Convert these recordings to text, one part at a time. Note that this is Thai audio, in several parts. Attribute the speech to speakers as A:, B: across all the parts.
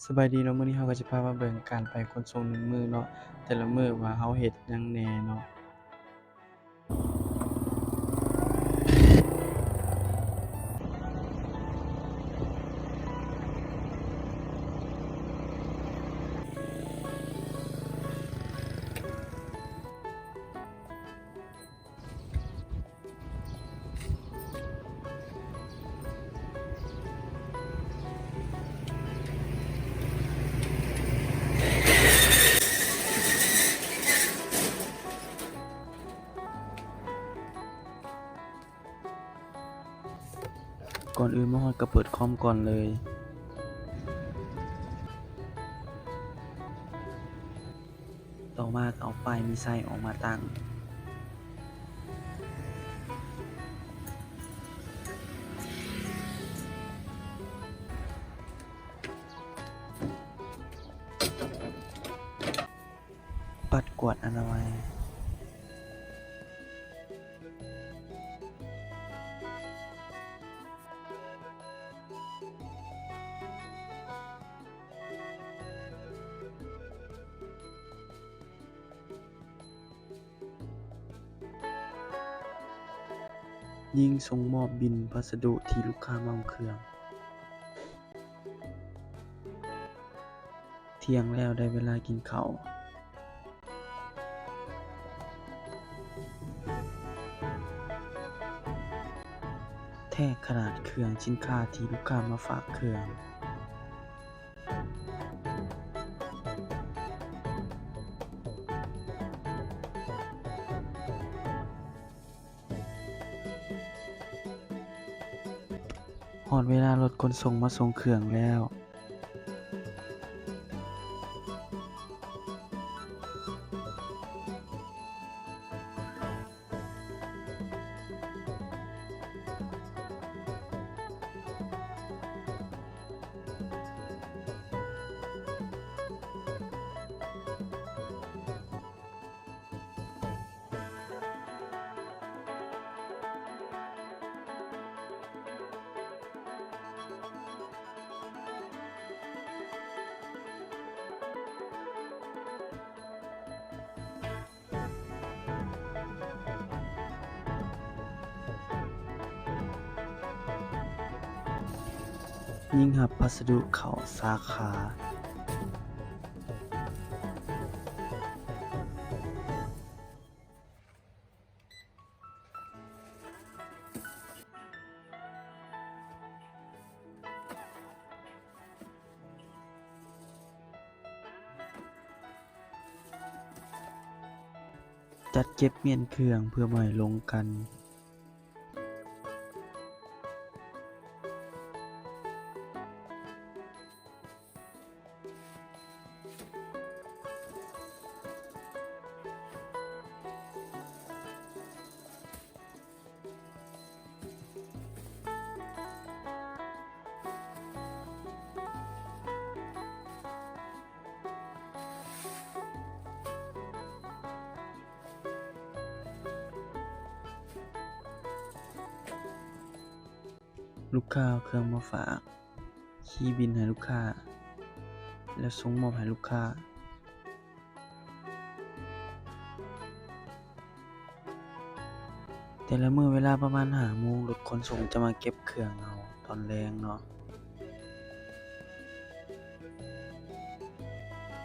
A: สบายดีเนาะมื้อนี้เราก็สิพามาเบิ่งการไปขนส่ง1มื้อเนาะแต่ละมื้อว่าเราเฮ็ดหยังแหน่เนาะก่อนอื่นมาฮอดก็เปิดคอมก่อนเลยต่อมาก็เอาป้ายมีไซออกมาตั้งปัดกวาดอนามัยยิงส่งมอบบิลพัสดุที่ลูกค้ามาเอาเครื่องเที่ยงแล้วได้เวลากินข้าวแทกขนาดเครื่องสินค้าที่ลูกค้ามาฝากเครื่องฮอดเวลารถขนส่งมาส่งเครื่องแล้วยิ่งรับพัสดุเข้าสาขาจัดเก็บเมียนเครื่องเพื่อบ่ให้ลงกันลูกค้าเอาเครื่องมาฝากคีย์บิลให้ลูกค้าแล้วส่งมอบให้ลูกค้าแต่ละมื้อเวลาประมาณ5 โมงรถขนส่งจะมาเก็บเครื่องเอาตอนแลงเนาะ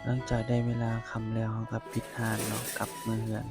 A: หลังจากได้เวลาค่ำแล้วเราก็ปิดร้านเนาะกลับมื้อเรือน